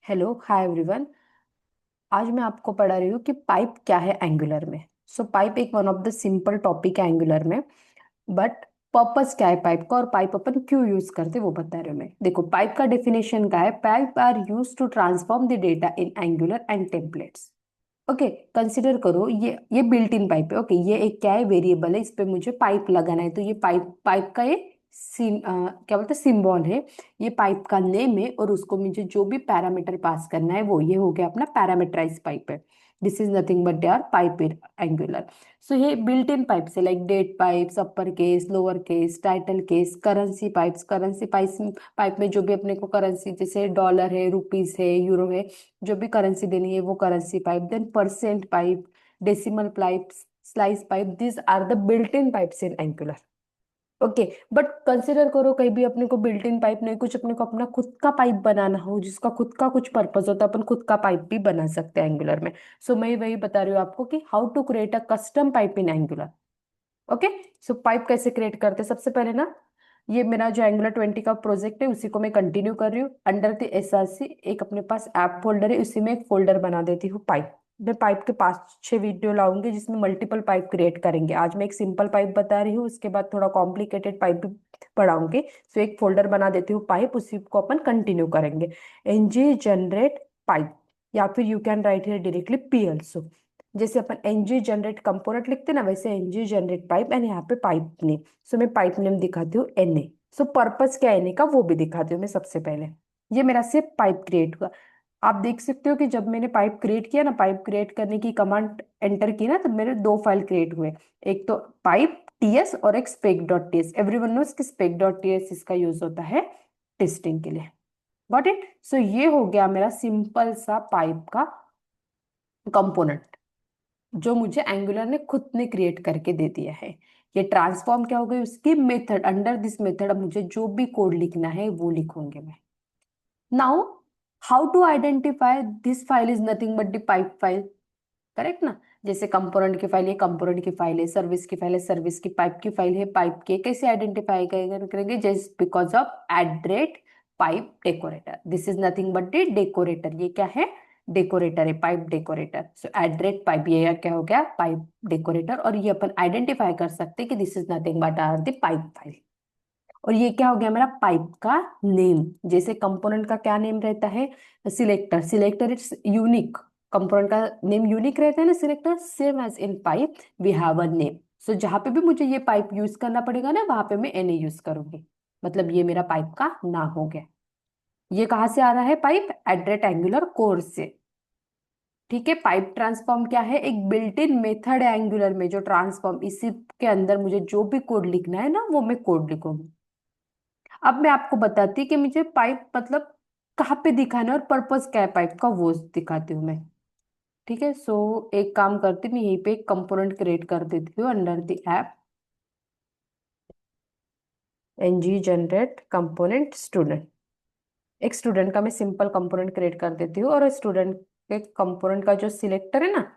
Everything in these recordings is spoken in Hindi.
Hello hi everyone. आज मैं आपको पढ़ा रही हूँ कि पाइप क्या है एंगुलर में। सो पाइप एक one of the simple topic है एंगुलर में। बट पर्पस क्या है पाइप का और पाइप अपन क्यों यूज करते हैं वो बता रही हूँ मैं। देखो पाइप का डेफिनेशन का है, pipe are use to transform the data in Angular and templates. Okay, consider करो ये बिल्ट इन पाइप है। ओके, ये एक क्या है, वेरिएबल है, इस पे मुझे पाइप लगाना है, तो ये पाइप पाइप का ये क्या बोलते हैं, सिंबल है। ये पाइप का नेम है और उसको मुझे जो भी पैरामीटर पास करना है वो ये हो गया अपना पैरामीटराइज पाइप है। This is nothing but they are pipe in Angular. So ये बिल्ट इन पाइप से like date pipes, upper case, lower case, title case, currency pipes, currency pipes, pipe में जो भी अपने को करेंसी जैसे डॉलर है, रुपीस है, यूरो है, जो भी करेंसी देनी है वो currency pipe, then percent pipe, decimal pipe, slice pipe, this are the built in pipes in Angular. Okay, but consider करो कहीं भी अपने को बिल्ट इन पाइप नहीं, कुछ अपने को अपना खुद का पाइप बनाना हो जिसका खुद का कुछ पर्पस होता है, अपन खुद का पाइप भी बना सकते हैं एंगुलर में। सो मैं वही बता रही हूँ आपको कि how to create a custom pipe in Angular. Okay, so pipe कैसे क्रिएट करते हैं, सबसे पहले ना, ये मेरा जो एंगुलर 20 का प्रोजेक्ट है उसी को मैं कंटिन्यू कर रही हूँ। अंडर द एसआरसी एक अपने पास ऐप फोल्डर है, उसी में एक फोल्डर बना देती हूँ पाइप। मैं पाइप के 5-6 वीडियो लाऊंगी जिसमें मल्टीपल पाइप क्रिएट करेंगे। आज मैं एक सिंपल पाइप बता रही हूँ, उसके बाद थोड़ा कॉम्प्लिकेटेड पाइप भी पढ़ाऊंगी। सो एक फोल्डर बना देती हूँ पाइप, उसी को अपन कंटिन्यू करेंगे। एनजी जनरेट पाइप, या फिर you can write here directly P also. जैसे अपन एनजी जनरेट कंपोनेंट लिखते हैं ना, वैसे एनजी जनरेट पाइप, एंड यहाँ पे पाइप नेम। सो मैं पाइप नेम दिखाती हूँ एनए। सो पर्पस क्या है एनए का वो भी दिखाती हूँ मैं सबसे पहले। ये मेरा सिर्फ पाइप क्रिएट हुआ। आप देख सकते हो कि जब मैंने पाइप क्रिएट किया ना, पाइप क्रिएट करने की कमांड एंटर की ना, तो मेरे दो फाइल क्रिएट हुए। एक तो पाइप टीएस और एक spec dot TS. Everyone knows कि स्पेक डॉट टीएस इसका यूज होता है टेस्टिंग के लिए। Got it. सो ये हो गया मेरा सिंपल सा पाइप का कंपोनेंट जो मुझे एंगुलर ने खुद ने क्रिएट करके दे दिया है। ये ट्रांसफॉर्म क्या हो गई उसकी मेथड, अंडर दिस मेथड अब मुझे जो भी कोड लिखना है वो लिखूंगे मैं। Now how to identify this file is nothing but the pipe file, correct ना। जैसे कंपोनेंट की फाइल, ये कंपोनेंट की फाइल है, सर्विस की फाइल है, सर्विस की, पाइप की फाइल है, पाइप की। कैसे आइडेंटिफाई करेंगे, just because of at rate pipe decorator. This is nothing but the decorator. ये क्या है, डेकोरेटर है, pipe decorator. So at rate pipe, ये क्या हो गया, पाइप डेकोरेटर। और ये अपन आइडेंटिफाई कर सकते हैं कि this is nothing but are the pipe file. और ये क्या हो गया मेरा पाइप का नेम। जैसे कंपोनेंट का क्या नेम रहता है, selector, selector it's unique. Component का नेम यूनिक रहता है ना selector, same as in pipe we have a name. So जहां पे भी मुझे ये पाइप यूज करना पड़ेगा ना, वहां पे मैं एन यूज करूंगी। मतलब ये मेरा पाइप का नाम हो गया। ये कहाँ से आ रहा है पाइप, एड्रेट एंगुलर कोर से। ठीक है, पाइप ट्रांसफॉर्म क्या है, एक बिल्ट इन मेथड है एंगुलर में जो ट्रांसफॉर्म, इसी के अंदर मुझे जो भी कोड लिखना है ना वो मैं कोड लिखूंगी। अब मैं आपको बताती कि मुझे पाइप मतलब कहाँ पे दिखाना है और पर्पस क्या है पाइप का वो दिखाती हूँ मैं। ठीक है, सो एक काम करती हूँ, मैं यहीं पे एक कंपोनेंट क्रिएट कर देती हूँ under the app NG generate component student. एक स्टूडेंट का मैं सिंपल कंपोनेंट क्रिएट कर देती हूँ, और स्टूडेंट के कंपोनेंट का जो सिलेक्टर है ना,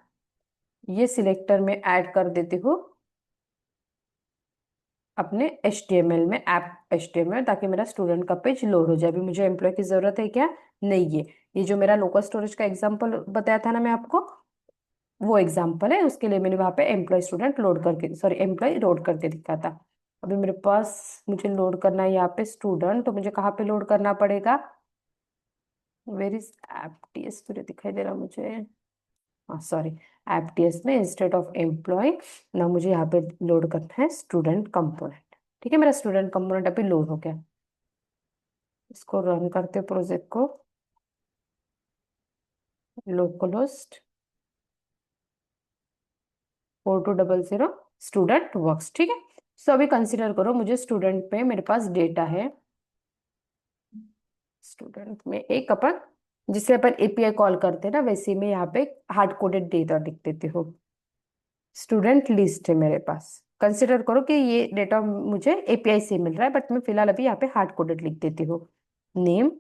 ये सिलेक्टर में ऐड कर देती हूँ अपने HTML में, ऐप HTML, ताकि मेरा स्टूडेंट का पेज लोड हो जाए। अभी मुझे एम्प्लॉय की जरूरत है क्या, नहीं। ये जो मेरा लोकल स्टोरेज का एग्जांपल बताया था ना मैं आपको, वो एग्जांपल है, उसके लिए मैंने वहां पे एम्प्लॉय स्टूडेंट लोड करके, सॉरी एम्प्लॉय लोड करके दिखा था। अभी मेरे पास मुझे लोड करना है यहाँ पे स्टूडेंट, तो मुझे कहाँ पे लोड करना पड़ेगा, वेर इज एपटीएस, तो दिखाई दे रहा मुझे, हाँ सॉरी, एपटीएस में इंस्टेड ऑफ एम्प्लॉय ना मुझे यहाँ पे लोड करना है स्टूडेंट कंपोनेंट। ठीक है, मेरा स्टूडेंट कंपोनेंट अभी लोड हो गया। इसको रन करते प्रोजेक्ट को, लोकलहोस्ट 4200 स्टूडेंट वर्क्स। ठीक है, सो अभी कंसिडर करो मुझे स्टूडेंट पे मेरे पास डेटा है, स्टूडेंट में एक अपन जिसे अपन एपीआई कॉल करते हैं ना, वैसे में यहाँ पे हार्ड कोडेड डेटा लिख देती हूँ। स्टूडेंट लिस्ट है मेरे पास। कंसिडर करो कि ये डेटा मुझे एपीआई से मिल रहा है, बट मैं फिलहाल अभी यहाँ पे हार्ड कोडेड लिख देती हूँ। नेम,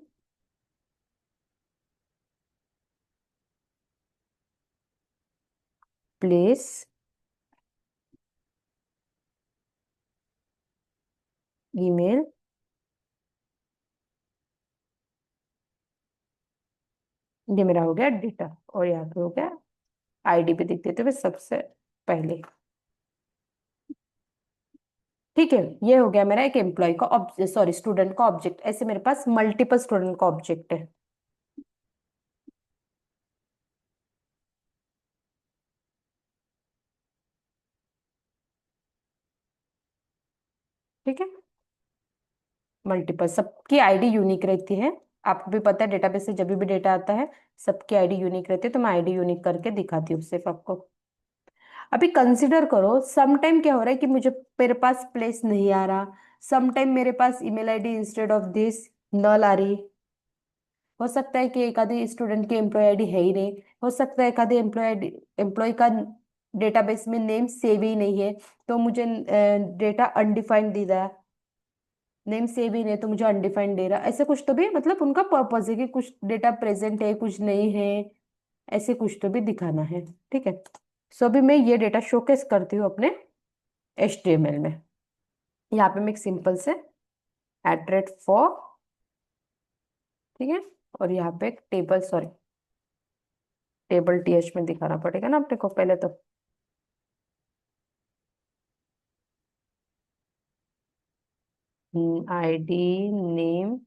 प्लेस, ईमेल, ये मेरा हो गया डेटा, और यहाँ पे हो गया आईडी पे दिख देते हुए सबसे पहले। ठीक है, ये हो गया मेरा एक एम्प्लॉय का ऑब्जेक्ट, सॉरी स्टूडेंट का ऑब्जेक्ट। ऐसे मेरे पास मल्टीपल स्टूडेंट का ऑब्जेक्ट है। ठीक है, मल्टीपल, सबकी आईडी यूनिक रहती है। आपको भी पता है डेटाबेस से जब भी डेटा आता है सबकी आईडी यूनिक रहती है, तो मैं आईडी यूनिक करके दिखाती हूँ सिर्फ आपको। अभी कंसिडर करो, सम टाइम क्या हो रहा है कि मुझे मेरे पास प्लेस नहीं आ रहा, सम टाइम मेरे पास email ID instead of this null आ रही। हो सकता है कि एक आधी स्टूडेंट की एम्प्लॉय आईडी है ही नहीं, हो सकता है एक आधी एम्प्लॉय का डेटाबेस में नेम सेव ही नहीं है, तो मुझे डेटा अनडिफाइंड दे रहा है। नेम सेव ही नहीं तो मुझे अनडिफाइंड दे रहा, ऐसे कुछ तो भी मतलब उनका पर्पज है कि कुछ डेटा प्रेजेंट है कुछ नहीं है, ऐसे कुछ तो भी दिखाना है। ठीक है, सो अभी मैं ये डेटा शोकेस करती हूँ अपने HTML में। यहाँ पे मैं एक सिंपल से @for, ठीक है, और यहाँ पे एक टेबल, सॉरी टेबल TH में दिखाना पड़ेगा ना अपने को पहले तो। आईडी, नेम,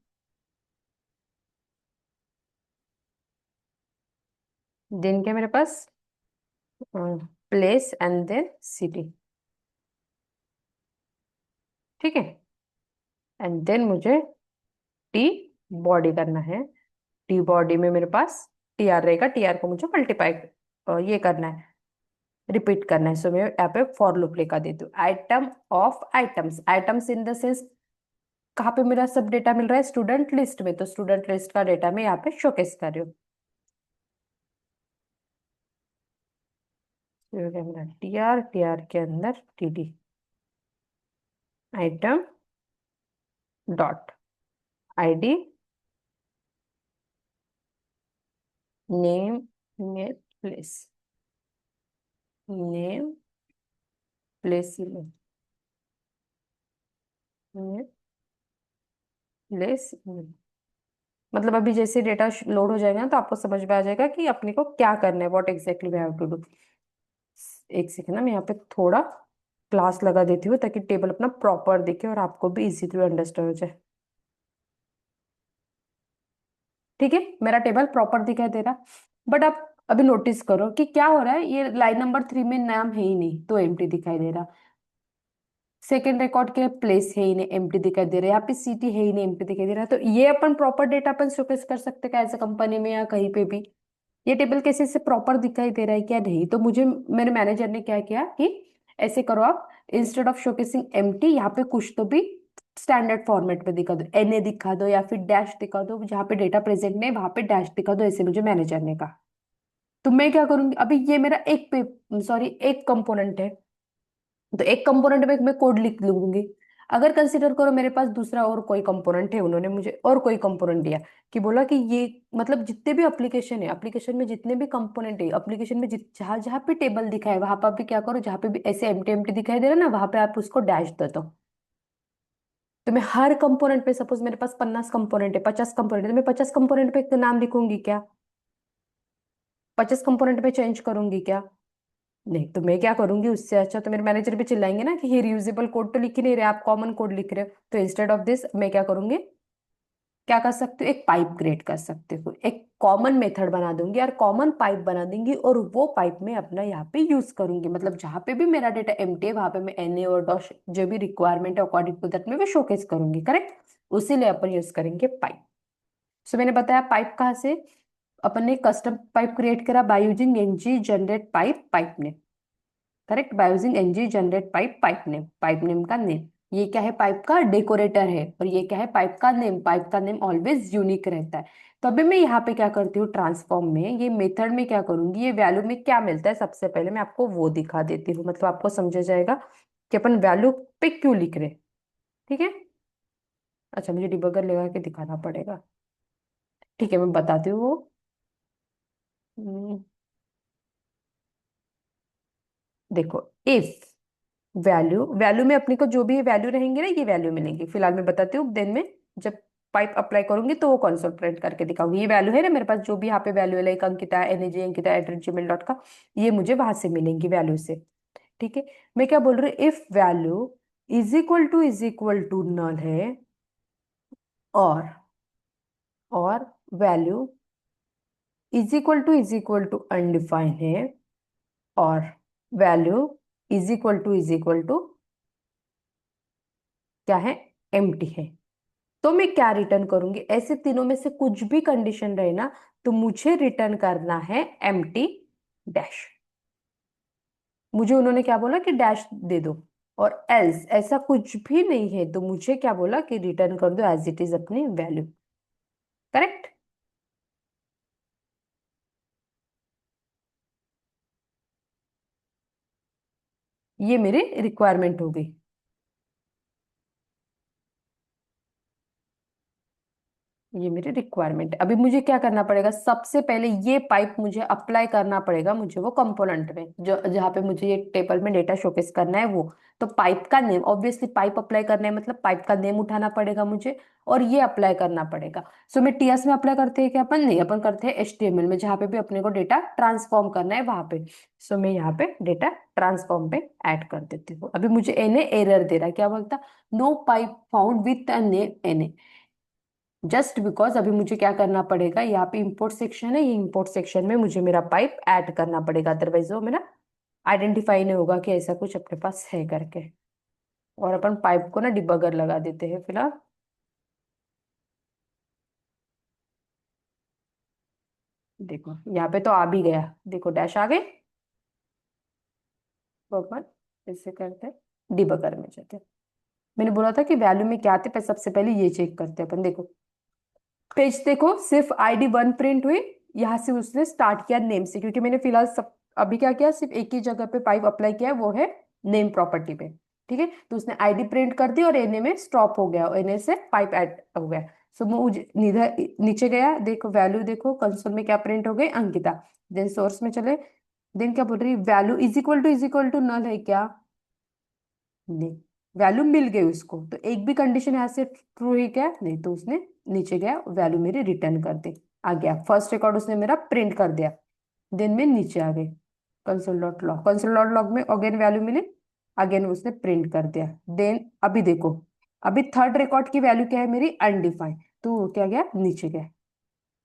दिन के मेरे पास प्लेस एंड देन सिटी। ठीक है, एंड देन मुझे टी बॉडी करना है। टी बॉडी में मेरे पास TR रहेगा, TR को मुझे मल्टीप्लाई ये करना है, रिपीट करना है। सो मैं यहाँ पे फॉर लूप लेकर देती हूँ। Item of items, items in the sense कहाँ पे मेरा सब डेटा मिल रहा है, स्टूडेंट लिस्ट में, तो स्टूडेंट लिस्ट का डेटा मैं यहाँ पे शोकेस कर रही हूँ। ये हो गया मेरा TR के अंदर TD, item dot ID, name, name place, name place, name place. मतलब अभी जैसे डेटा लोड हो जाएगा ना तो आपको समझ में आ जाएगा कि अपने को क्या करना है, what exactly we have to do. एक सेकंड ना, मैं यहाँ पे थोड़ा क्लास लगा देती हूँ ताकि टेबल अपना प्रॉपर दिखे और आपको भी इजी टू अंडरस्टैंड हो जाए। ठीक है, मेरा टेबल प्रॉपर दिखाई दे रहा, बट आप अभी नोटिस करो कि क्या हो रहा है, ये लाइन नंबर 3 में नाम है ही नहीं तो एम्प्टी दिखाई दे रहा। सेकेंड रिकॉर्ड के प्लेस है ही नहीं, एम्प्टी दिखाई दे रहा है। यहाँ पे सिटी है ही नहीं, एम्प्टी दिखाई दे रहा है। तो ये अपन प्रॉपर डेटा अपन शोकेस कर सकते हैं एज ए कंपनी में या कहीं पे भी। ये टेबल कैसे से प्रॉपर दिखाई दे रहा है क्या नहीं, तो मुझे मेरे मैनेजर ने क्या किया कि ऐसे करो आप, इंस्टेड ऑफ शोकेसिंग एम्प्टी यहाँ पे कुछ तो भी स्टैंडर्ड फॉर्मेट में दिखा दो, NA दिखा दो या फिर डैश दिखा दो, जहाँ पे डेटा प्रेजेंट नहीं वहां पे डैश दिखा दो, ऐसे मुझे मैनेजर ने कहा। तो मैं क्या करूंगी, अभी ये मेरा एक पे, सॉरी एक कंपोनेंट है, तो एक कंपोनेंट में मैं कोड लिख लूंगी। अगर कंसिडर करो मेरे पास दूसरा और कोई कंपोनेंट है, उन्होंने मुझे और कोई कंपोनेंट दिया कि बोला कि ये मतलब जितने भी एप्लीकेशन है, एप्लीकेशन में जितने भी कंपोनेंट है, एप्लीकेशन में जहाँ जहाँ पे टेबल दिखा है वहां पर भी क्या करो, जहाँ पे भी ऐसे एम्प्टी एम्प्टी दिखाई दे रहा है ना वहां पे आप उसको डैश दे दो। तो मैं हर कंपोनेंट पे, सपोज मेरे पास 50 कंपोनेंट है, 50 कंपोनेंट है, तो मैं 50 कंपोनेंट पे एक नाम लिखूंगी क्या, 50 कंपोनेंट पे चेंज करूंगी क्या, नहीं। तो मैं क्या करूंगी, उससे अच्छा तो मेरे मैनेजर भी चिल्लाएंगे ना कि ये रियूजेबल कोड तो लिख ही नहीं रहे, आप कॉमन कोड लिख रहे हो। तो इंस्टेड ऑफ दिस मैं क्या करूंगी, क्या कर सकती हूँ, एक पाइप क्रिएट कर सकती हूँ, एक कॉमन मेथड बना दूंगी और कॉमन पाइप बना दूंगी, और वो पाइप में अपना यहाँ पे यूज करूंगी। मतलब जहां पे भी मेरा डेटा एम्प्टी है वहां पे मैं NA और डॉश जो भी रिक्वायरमेंट है अकॉर्डिंग टू दैट मैं शोकेस करूंगी, करेक्ट। उसी लिए अपन यूज करेंगे पाइप। सो मैंने बताया पाइप कहाँ से, अपन ने कस्टम पाइप क्रिएट करा by using ng generate pipe, pipe ने, correct, by using ng generate pipe, pipe name का नेम। ये क्या है, पाइप का डेकोरेटर है, और ये क्या है, पाइप का नेम। पाइप का नेम ऑलवेज यूनिक रहता है। तो अभी मैं यहाँ पे क्या करती हूँ, ट्रांसफॉर्म में ये मेथड में क्या करूंगी, ये वैल्यू में क्या मिलता है सबसे पहले मैं आपको वो दिखा देती हूँ, मतलब आपको समझ जाएगा कि अपन वैल्यू पे क्यों लिख रहे हैं। ठीक है, अच्छा मुझे डिबगर लगा के दिखाना पड़ेगा। ठीक है, मैं बताती हूँ वो। हम्म, देखो, इफ वैल्यू, वैल्यू में अपने को जो भी वैल्यू रहेंगे ना ये वैल्यू मिलेंगी, फिलहाल मैं बताती हूँ देन में जब पाइप अप्लाई करूंगी तो वो कंसोल प्रिंट करके दिखाऊंगी। ये वैल्यू है ना मेरे पास, जो भी यहाँ पे वैल्यू है, like Ankita, NAG Ankita @gmail.com, ये मुझे वहां से मिलेंगी वैल्यू से। ठीक है। मैं क्या बोल रही हूँ, if value is equal to null है, और value is equal to undefined है, और वैल्यू इज इक्वल टू क्या है, एम्प्टी है, तो मैं क्या रिटर्न करूंगी? ऐसे तीनों में से कुछ भी कंडीशन रहे ना, तो मुझे रिटर्न करना है एम्प्टी डैश। मुझे उन्होंने क्या बोला कि डैश दे दो, और एल्स ऐसा कुछ भी नहीं है तो मुझे क्या बोला कि रिटर्न कर दो एज इट इज अपनी वैल्यू। करेक्ट। ये मेरी रिक्वायरमेंट हो गई। ये मेरी रिक्वायरमेंट है। अभी मुझे क्या करना पड़ेगा, सबसे पहले ये पाइप मुझे अप्लाई करना पड़ेगा, मुझे वो कंपोनेंट में जो जहाँ पे मुझे ये टेबल में डेटा शोकेस करना है वो। तो पाइप का नेम, ऑब्वियसली पाइप अप्लाई करना है मतलब पाइप का नेम उठाना पड़ेगा मुझे, और ये अप्लाई करना पड़ेगा। सो मैं TS में अप्लाई करते हैं क्या अपन? नहीं, अपन करते हैं HTML में, जहाँ पे भी अपने को डेटा ट्रांसफॉर्म करना है वहां पे। सो मैं यहाँ पे डेटा ट्रांसफॉर्म पे ऐड कर देती हूँ। अभी मुझे एन एरर दे रहा है, क्या बोलता? No pipe found with a name N. Just because अभी मुझे क्या करना पड़ेगा, यहाँ पे इंपोर्ट सेक्शन है, ये इंपोर्ट सेक्शन में मुझे मेरा पाइप ऐड करना पड़ेगा, अदरवाइज वो मेरा आइडेंटिफाई नहीं होगा कि ऐसा कुछ अपने पास है करके। और अपन पाइप को ना डिबगर लगा देते हैं फिलहाल। देखो यहाँ पे तो आ भी गया, देखो डैश आ गए। तो अपन ऐसे करते हैं, डिबगर में जाते हैं। मैंने बोला था कि वैल्यू में क्या आते, पर सबसे पहले ये चेक करते हैं अपन। देखो पेज देखो, सिर्फ ID 1 प्रिंट हुई। यहाँ से उसने स्टार्ट किया नेम से, क्योंकि मैंने फिलहाल सब अभी क्या किया, सिर्फ एक ही जगह पे पाइप अप्लाई किया है, वो है नेम प्रॉपर्टी पे। ठीक है, तो उसने ID प्रिंट कर दी और NA में स्टॉप हो गया, NA से पाइप ऐड हो गया। सो मुझे नीचे गया, देखो वैल्यू, देखो कंसोल में क्या प्रिंट हो गई, अंकिता। देन सोर्स में चले, देन क्या बोल रही, value is equal to null है क्या? नहीं, वैल्यू मिल गई उसको, तो एक भी कंडीशन यहाँ से ट्रू है क्या? नहीं, तो उसने नीचे गया, वैल्यू मेरी रिटर्न कर दी। आ गया फर्स्ट रिकॉर्ड, उसने मेरा प्रिंट कर दिया। देन में नीचे आ गई, कंसोल.लॉग में अगेन वैल्यू मिली, अगेन उसने प्रिंट कर दिया। देन अभी देखो, अभी थर्ड रिकॉर्ड की वैल्यू क्या है मेरी, अनडिफाइंड, तो वो क्या गया, नीचे गया।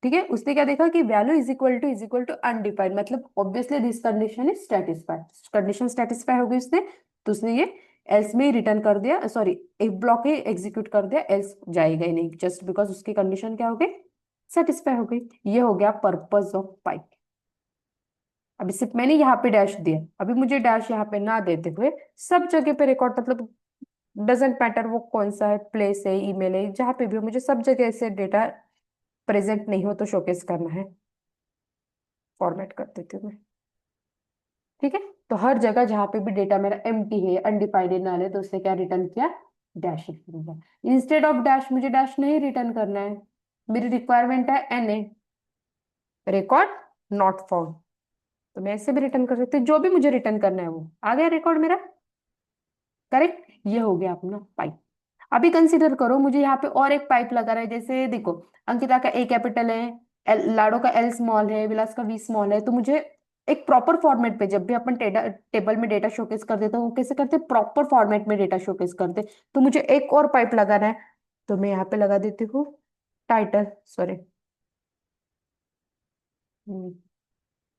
ठीक है, उसने क्या देखा कि value is equal to undefined, मतलब obviously this condition is satisfied, condition satisfy हो गई उसने, तो उसने ये एल्स में ही रिटर्न कर दिया, सॉरी एक ब्लॉक ही एग्जीक्यूट कर दिया, एल्स जाएगा ही नहीं, जस्ट बिकॉज उसकी कंडीशन क्या हो गई, सेटिस्फाई हो गई। ये हो गया पर्पस ऑफ पाइप। अभी सिर्फ मैंने यहाँ पे डैश दिया, अभी मुझे डैश यहाँ पे ना देते हुए सब जगह पे रिकॉर्ड, मतलब डजेंट मैटर वो कौन सा है, प्लेस है, ईमेल है, जहाँ पे भी हो, मुझे सब जगह ऐसे डेटा प्रेजेंट नहीं हो तो शोकेस करना है, फॉर्मेट कर देती हूँ मैं। ठीक है, तो हर जगह जहाँ पे भी डेटा मेरा एम्प्टी है, अनडिफाइंड है, नल है, तो उसने क्या रिटर्न किया, डैश रिटर्न किया। इंस्टेड ऑफ डैश मुझे डैश नहीं रिटर्न करना है, मेरी रिक्वायरमेंट है NA, रिकॉर्ड नॉट फाउंड, तो मैं ऐसे भी रिटर्न कर सकती हूँ, जो भी मुझे रिटर्न करना है वो आ गया रिकॉर्ड मेरा। करेक्ट, ये हो गया अपना पाइप। अभी कंसिडर करो मुझे यहाँ पे और एक पाइप लगा रहा है, जैसे देखो अंकिता का A कैपिटल है, लाडो का L स्मॉल है, विलास का V स्मॉल है, तो मुझे एक प्रॉपर फॉर्मेट पे, जब भी अपन टेबल में डेटा शोकेस कर देते हैं, वो कैसे करते हैं, प्रॉपर फॉर्मेट में डेटा शोकेस करते हैं। तो मुझे एक और पाइप लगाना है, तो मैं यहाँ पे लगा देती हूँ टाइटल, सॉरी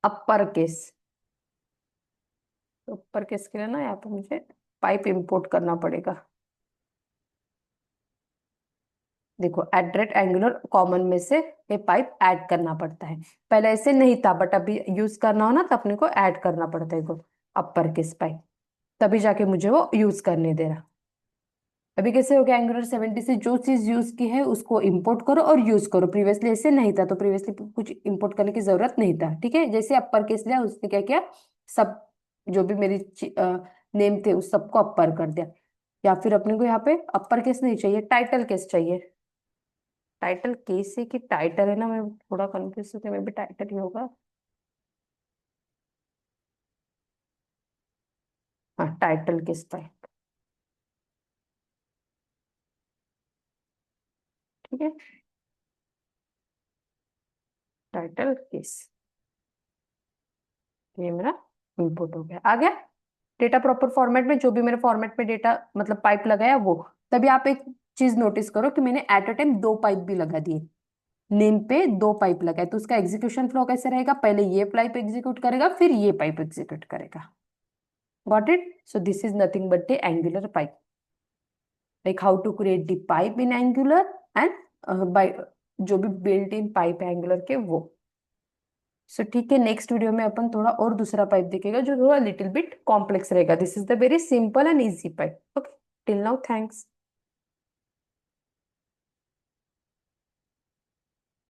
अपर केस। तो अपर केस के लिए ना यहाँ पे मुझे पाइप इंपोर्ट करना पड़ेगा। देखो @एंगुलर कॉमन में से ये पाइप ऐड करना पड़ता है, पहले ऐसे नहीं था, बट अभी यूज करना हो ना तो अपने को ऐड करना पड़ता है, देखो अपर केस पाइप, तभी जाके मुझे वो यूज करने दे रहा। अभी कैसे हो गया, Angular 17 से जो चीज यूज की है उसको इंपोर्ट करो और यूज करो, प्रीवियसली ऐसे नहीं था, तो प्रीवियसली कुछ इंपोर्ट करने की जरूरत नहीं था। ठीक है, जैसे अपर केस लिया, उसने क्या किया, सब जो भी मेरी नेम थे उस सबको अपर कर दिया। या फिर अपने को यहाँ पे अपर केस नहीं चाहिए, टाइटल केस चाहिए। टाइटल केस है कि टाइटल है ना, मैं थोड़ा कंफ्यूज हूँ, मैं भी टाइटल ही होगा। हाँ, टाइटल केस टाइप। ठीक है, टाइटल केस, ये मेरा इनपुट हो गया, आ गया डेटा प्रॉपर फॉर्मेट में, जो भी मेरे फॉर्मेट में डेटा मतलब पाइप लगाया वो। तभी आप एक चीज नोटिस करो कि मैंने एट अ टाइम दो पाइप भी लगा दिए, नेम पे दो पाइप लगाए, तो उसका एग्जीक्यूशन फ्लो कैसे रहेगा, पहले ये पाइप एग्जीक्यूट करेगा फिर ये पाइप एग्जीक्यूट करेगा। Got it? So this is nothing but the Angular pipe, like how to create the pipe in Angular and by जो भी बिल्ट इन पाइप है एंगुलर के वो। सो ठीक है, नेक्स्ट वीडियो में अपन थोड़ा और दूसरा पाइप देखेगा जो थोड़ा लिटिल बिट कॉम्प्लेक्स रहेगा। This is the very simple and easy pipe. Okay, till now thanks.